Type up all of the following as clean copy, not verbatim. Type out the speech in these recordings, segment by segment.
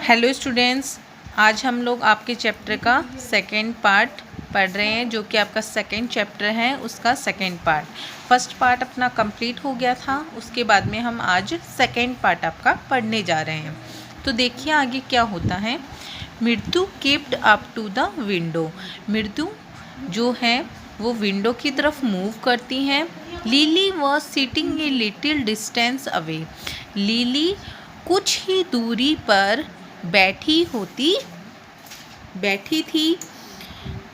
Hello students, आज हम लोग आपके चैप्टर का सेकेंड पार्ट पढ़ रहे हैं, जो कि आपका सेकेंड चैप्टर है उसका सेकेंड पार्ट। फर्स्ट पार्ट अपना कंप्लीट हो गया था, उसके बाद में हम आज सेकेंड पार्ट आपका पढ़ने जा रहे हैं। तो देखिए आगे क्या होता है। Mridu crept up to the window. Mridu जो है वो विंडो की तरफ मूव करती हैं। Lily was sitting a little distance away. Lily कुछ ही दूरी पर बैठी थी।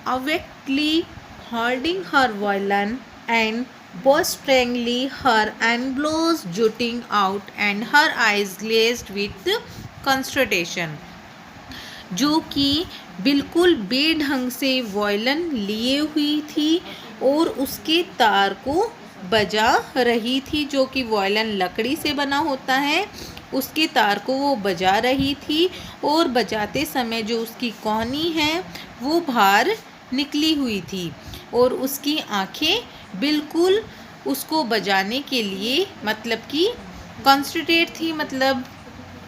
अवेक्टली holding her violin and boisterously, her eyebrows jutting out and her eyes glazed with consternation, जो कि बिल्कुल बेढंग से वॉयलन लिए हुई थी और उसके तार को बजा रही थी, जो कि वॉयलन लकड़ी से बना होता है, उसके तार को वो बजा रही थी। और बजाते समय जो उसकी कोहनी है वो बाहर निकली हुई थी और उसकी आंखें बिल्कुल उसको बजाने के लिए मतलब कि कॉन्सेंट्रेट थी, मतलब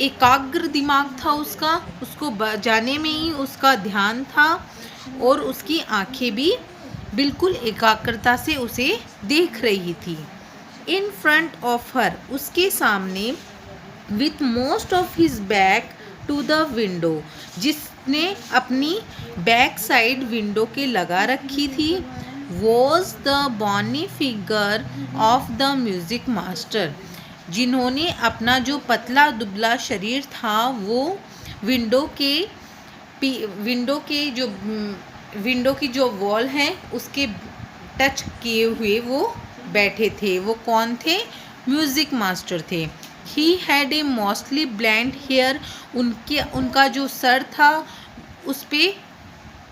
एकाग्र दिमाग था उसका, उसको बजाने में ही उसका ध्यान था और उसकी आंखें भी बिल्कुल एकाग्रता से उसे देख रही थी। इन फ्रंट ऑफ हर, उसके सामने, with most of his back to the window, जिसने अपनी बैक साइड विंडो के लगा रखी थी, was the bony figure of the music master, जिन्होंने अपना जो पतला दुबला शरीर था वो विंडो की जो वॉल है उसके टच किए हुए वो बैठे थे। वो कौन थे? म्यूज़िक मास्टर थे। He had a mostly bald hair, उनका जो सर था उस पे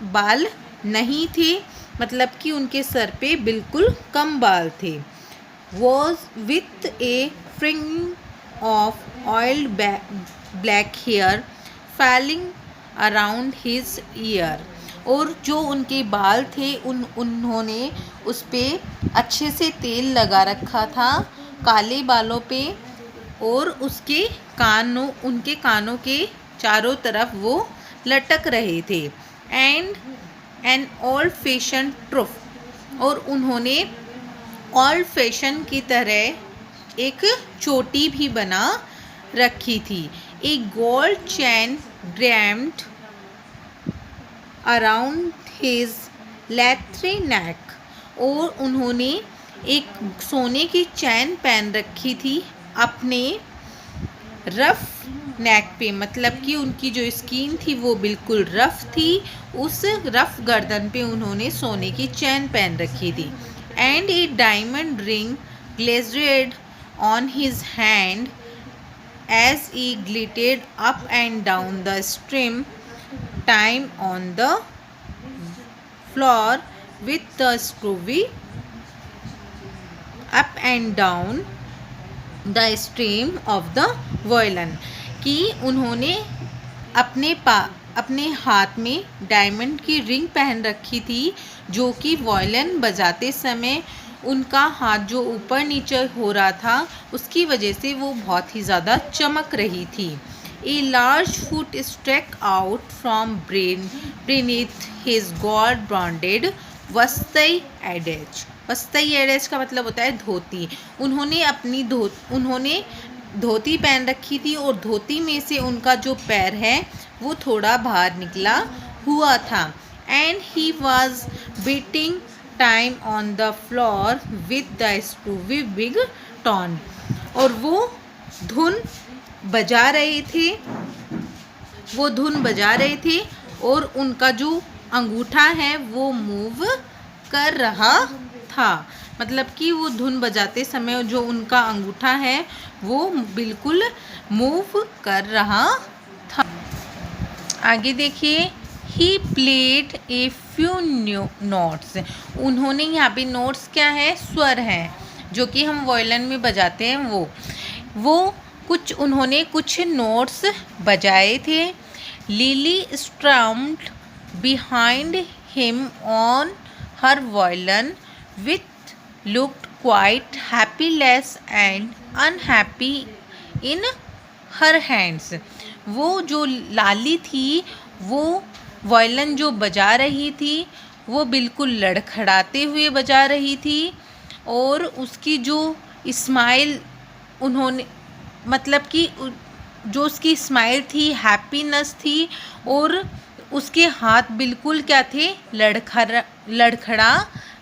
बाल नहीं थे, मतलब कि उनके सर पे बिल्कुल कम बाल थे। Was with a fringe of oiled black hair falling around his ear, और जो उनके बाल थे उन्होंने उस पर अच्छे से तेल लगा रखा था काले बालों पे, और उनके कानों के चारों तरफ वो लटक रहे थे। एंड एन ओल्ड फैशन ट्रुफ, और उन्होंने ओल्ड फैशन की तरह एक चोटी भी बना रखी थी। ए गोल्ड चैन ड्रैम्ड अराउंड हिज लैथरी नेक, और उन्होंने एक सोने की चैन पहन रखी थी अपने रफ नेक पे, मतलब कि उनकी जो स्किन थी वो बिल्कुल रफ थी, उस रफ गर्दन पे उन्होंने सोने की चैन पहन रखी थी। And A diamond ring glazed on his hand as he glittered up and down the stream, time on the floor with the screwy up and down the stream of the violin, कि उन्होंने अपने हाथ में diamond की ring पहन रखी थी, जो कि वॉयलिन बजाते समय उनका हाथ जो ऊपर नीचे हो रहा था उसकी वजह से वो बहुत ही ज़्यादा चमक रही थी। A large foot stuck out from beneath his gold branded vest edges. वस्ती एडेज का मतलब होता है धोती। उन्होंने धोती पहन रखी थी और धोती में से उनका जो पैर है वो थोड़ा बाहर निकला हुआ था। And he was beating time on the floor with the screwy big ton, और वो धुन बजा रहे थे और उनका जो अंगूठा है वो मूव कर रहा था, मतलब कि वो धुन बजाते समय जो उनका अंगूठा है वो बिल्कुल मूव कर रहा था। आगे देखिए। He played a few notes, उन्होंने यहाँ पे नोट्स क्या है? स्वर हैं, जो कि हम वॉयलिन में बजाते हैं। उन्होंने कुछ नोट्स बजाए थे। Lily strummed behind him on her violin with looked quite hapless and unhappy in her hands. वो जो लाली थी वो वायलिन जो बजा रही थी वो बिल्कुल लड़खड़ाते हुए बजा रही थी, और उसकी जो स्माइल उन्होंने मतलब कि जो उसकी स्माइल थी हैप्पीनेस थी, और उसके हाथ बिल्कुल क्या थे, लड़खड़ा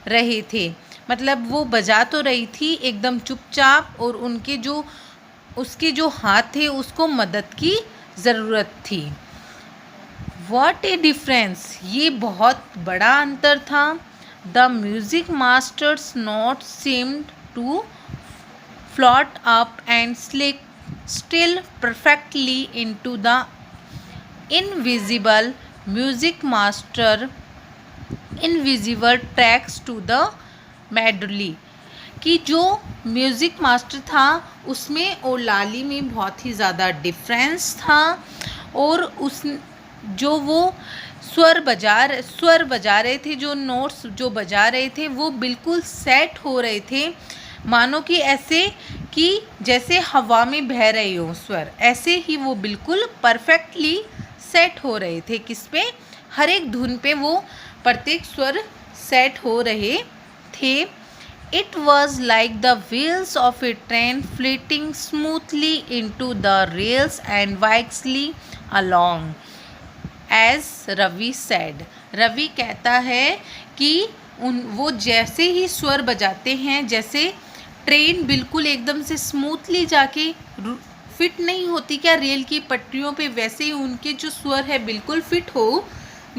रहे थे। मतलब वो बजा तो रही थी एकदम चुपचाप, और उसके जो हाथ थे उसको मदद की ज़रूरत थी। व्हाट ए डिफरेंस, ये बहुत बड़ा अंतर था। The music master's note seemed to float up and still perfectly into the invisible music master invisible tracks to the medley। कि जो म्यूज़िक मास्टर था उसमें और लाली में बहुत ही ज़्यादा डिफरेंस था, और उस जो वो स्वर बजा रहे थे, जो नोट्स जो बजा रहे थे वो बिल्कुल सेट हो रहे थे, मानो कि ऐसे कि जैसे हवा में बह रहे हो स्वर, ऐसे ही वो बिल्कुल परफेक्टली सेट हो रहे थे। किस पे, हर एक धुन पे वो प्रत्येक स्वर सेट हो रहे थे। It was like the wheels of a train fleeting smoothly into the rails and वाइक्सली along, as Ravi said. Ravi कहता है कि वो जैसे ही स्वर बजाते हैं, जैसे ट्रेन बिल्कुल एकदम से स्मूथली जाके फिट नहीं होती क्या रेल की पटरियों पे, वैसे ही उनके जो स्वर है बिल्कुल फिट हो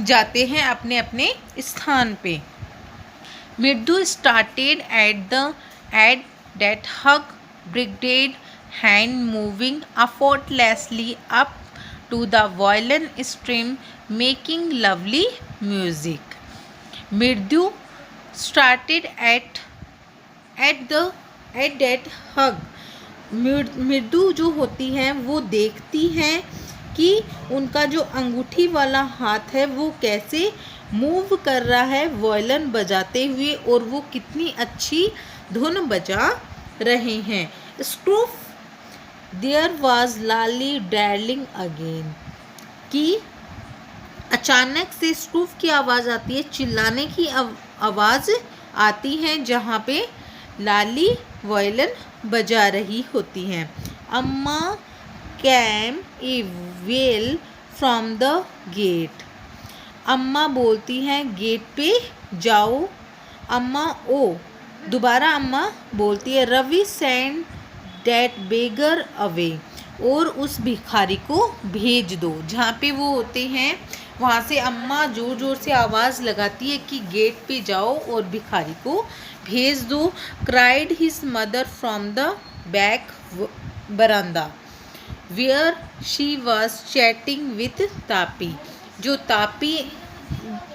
जाते हैं अपने अपने स्थान पे। मृदु started at that hug brigade hand moving effortlessly up to the violin string making lovely music। मृदु started at that hug। मृदु जो होती हैं वो देखती हैं कि उनका जो अंगूठी वाला हाथ है वो कैसे मूव कर रहा है वायलिन बजाते हुए, और वो कितनी अच्छी धुन बजा रहे हैं। स्ट्रूफ there was Lali darling again, कि अचानक से स्ट्रूफ की आवाज़ आती है, चिल्लाने की आवाज़ आती है जहाँ पे लाली वायलिन बजा रही होती हैं। Amma came a wail from the gate. अम्मा बोलती हैं गेट पे जाओ। अम्मा दोबारा अम्मा बोलती है Ravi send that beggar away, और उस भिखारी को भेज दो। जहाँ पे वो होते हैं वहाँ से अम्मा ज़ोर ज़ोर से आवाज़ लगाती है कि गेट पे जाओ और भिखारी को भेज दो। Cried his mother from the back बरामदा where she was chatting with Tapi. जो तापी,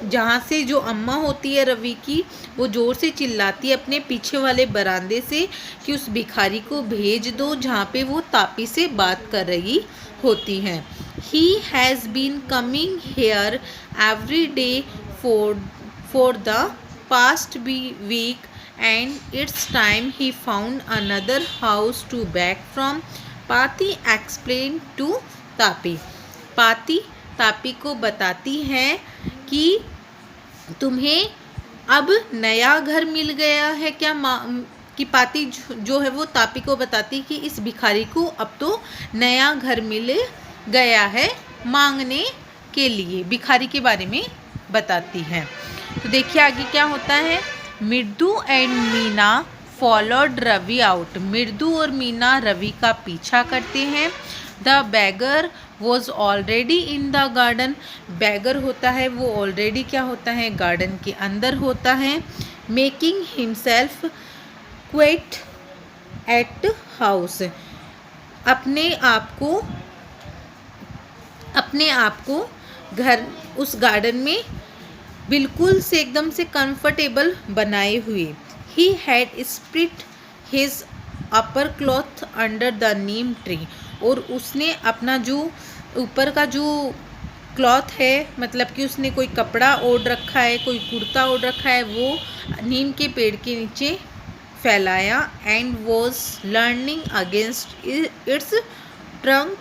जहाँ से जो अम्मा होती है रवि की, वो ज़ोर से चिल्लाती है अपने पीछे वाले बरामदे से कि उस भिखारी को भेज दो, जहाँ पे वो तापी से बात कर रही होती हैं। He has been coming here every day for the past week and it's time he found another house to beg from. Pati explain to Tapi. Pati Tapi को बताती हैं कि तुम्हें अब नया घर मिल गया है क्या। कि पाती जो है वो तापी को बताती कि इस भिखारी को अब तो नया घर मिल गया है, मांगने के लिए भिखारी के बारे में बताती हैं। तो देखिए आगे क्या होता है। Mridu and Meena followed Ravi out. Mridu और मीना रवि का पीछा करते हैं। The beggar was already in the garden. Beggar होता है वो ऑलरेडी क्या होता है, गार्डन के अंदर होता है। Making himself quiet at house. अपने आप को घर उस गार्डन में बिल्कुल से एकदम से कंफर्टेबल बनाए हुए। He had spirit his upper cloth under the Neem tree. और उसने अपना जो ऊपर का जो क्लॉथ है, मतलब कि उसने कोई कपड़ा ओढ़ रखा है, कोई कुर्ता ओढ़ रखा है, वो नीम के पेड़ के नीचे फैलाया। And was learning against it's trunk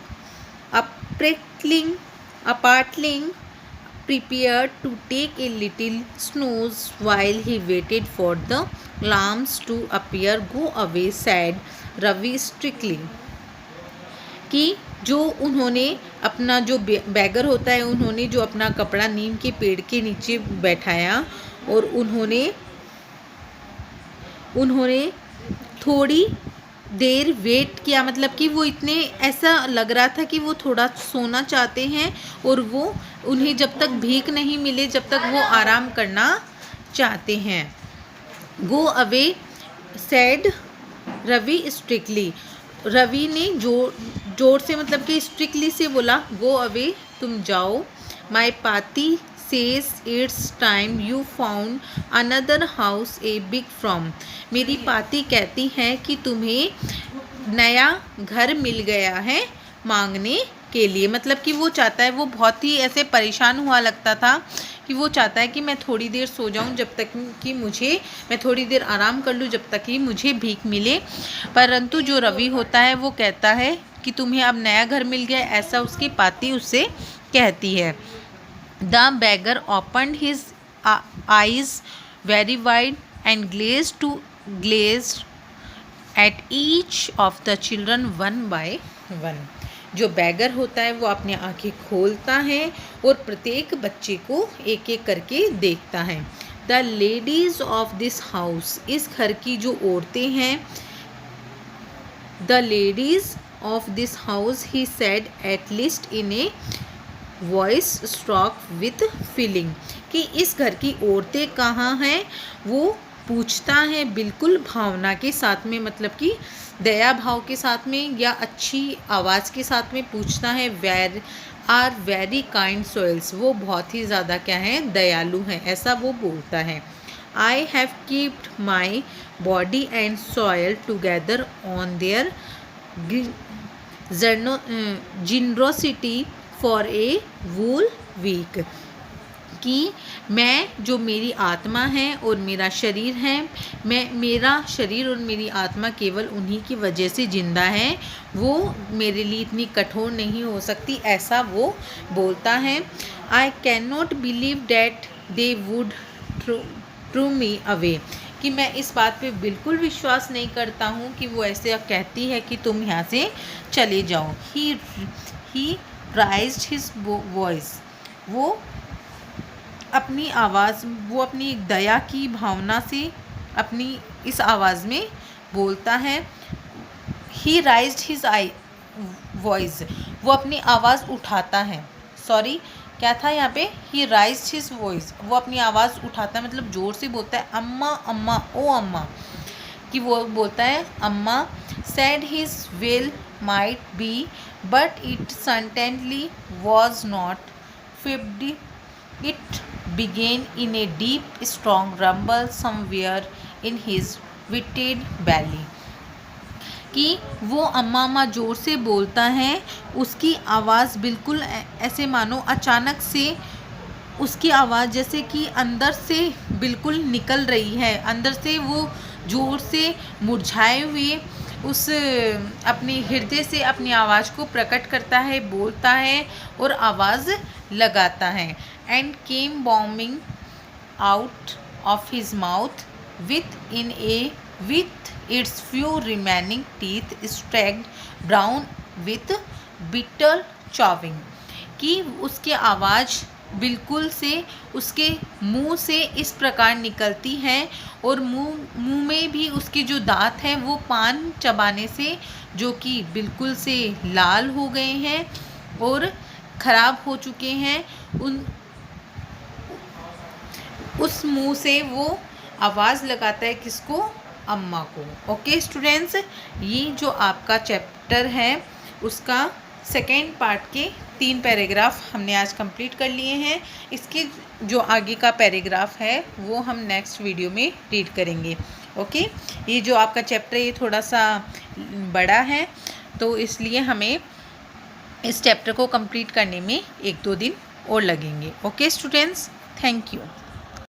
Prattling, Apartling prepared to take a little snooze while he waited for the lambs to appear. Go away, said Ravi strictly. कि जो उन्होंने अपना जो बैगर होता है, उन्होंने जो अपना कपड़ा नीम के पेड़ के नीचे बैठाया और उन्होंने थोड़ी देर वेट किया, मतलब कि वो इतने ऐसा लग रहा था कि वो थोड़ा सोना चाहते हैं और वो उन्हें जब तक भीख नहीं मिले जब तक वो आराम करना चाहते हैं. Go away, said Ravi strictly. Ravi ने जोर से, मतलब कि स्ट्रिक्टली से बोला, गो अवे, तुम जाओ. माई पाती says it's time you found another house a big from. मेरी पाती कहती है कि तुम्हें नया घर मिल गया है मांगने के लिए. मतलब कि वो चाहता है, वो बहुत ही ऐसे परेशान हुआ लगता था कि वो चाहता है कि मैं थोड़ी देर सो जाऊं जब तक कि मैं थोड़ी देर आराम कर लूं जब तक कि मुझे भीख मिले. परंतु जो रवि होता है वो कहता है कि तुम्हें अब नया घर मिल गया, ऐसा उसकी पाती उससे कहती है. The beggar opened his eyes very wide and gazed at each of the children one by one. जो बैगर होता है वो अपनी आंखें खोलता है और प्रत्येक बच्चे को एक एक करके देखता है. The ladies of this house, इस घर की जो औरतें हैं, the ladies of this house, he said at least in a voice stroke with feeling. कि इस घर की औरतें कहाँ हैं, वो पूछता है बिल्कुल भावना के साथ में, मतलब कि दया भाव के साथ में या अच्छी आवाज़ के साथ में पूछता है. आर वेरी काइंड सोल्स, वो बहुत ही ज़्यादा क्या है, दयालु हैं, ऐसा वो बोलता है. I have keeped my body and soil together on their generosity for a whole week. कि मैं, जो मेरी आत्मा है और मेरा शरीर है, मेरा शरीर और मेरी आत्मा केवल उन्हीं की वजह से ज़िंदा है, वो मेरे लिए इतनी कठोर नहीं हो सकती, ऐसा वो बोलता है. I can not believe that they would through me away. कि मैं इस बात पे बिल्कुल विश्वास नहीं करता हूँ कि वो ऐसे कहती है कि तुम यहाँ से चले जाओ. ही raised his voice, वो अपनी आवाज़, वो अपनी दया की भावना से अपनी इस आवाज़ में बोलता है. ही raised his voice, वो अपनी आवाज़ उठाता है. सॉरी, क्या था यहाँ पे, ही raised his voice, वो अपनी आवाज़ उठाता है, मतलब ज़ोर से बोलता है, अम्मा अम्मा ओ अम्मा. कि वो बोलता है अम्मा. said his will might be but it certainly was not. It began in a deep strong rumble somewhere in his wetted belly. कि वो अम्मा अम्मा ज़ोर से बोलता है, उसकी आवाज़ बिल्कुल ऐसे मानो अचानक से उसकी आवाज़ जैसे कि अंदर से बिल्कुल निकल रही है, अंदर से वो ज़ोर से मुरझाए हुए उस अपने हृदय से अपनी आवाज़ को प्रकट करता है, बोलता है और आवाज़ लगाता है. And came bombing out of his mouth with its few remaining teeth streaked brown with bitter chewing. कि उसकी आवाज़ बिल्कुल से उसके मुंह से इस प्रकार निकलती है और मुंह में भी उसके जो दांत हैं वो पान चबाने से जो कि बिल्कुल से लाल हो गए हैं और ख़राब हो चुके हैं, उस मुंह से वो आवाज़ लगाता है किसको, अम्मा को. ओके स्टूडेंट्स, ये जो आपका चैप्टर है उसका सेकेंड पार्ट के 3 पैराग्राफ हमने आज कंप्लीट कर लिए हैं. इसके जो आगे का पैराग्राफ है वो हम नेक्स्ट वीडियो में रीड करेंगे. ओके, ये जो आपका चैप्टर ये थोड़ा सा बड़ा है तो इसलिए हमें इस चैप्टर को कंप्लीट करने में 1-2 दिन और लगेंगे. Okay students, thank you.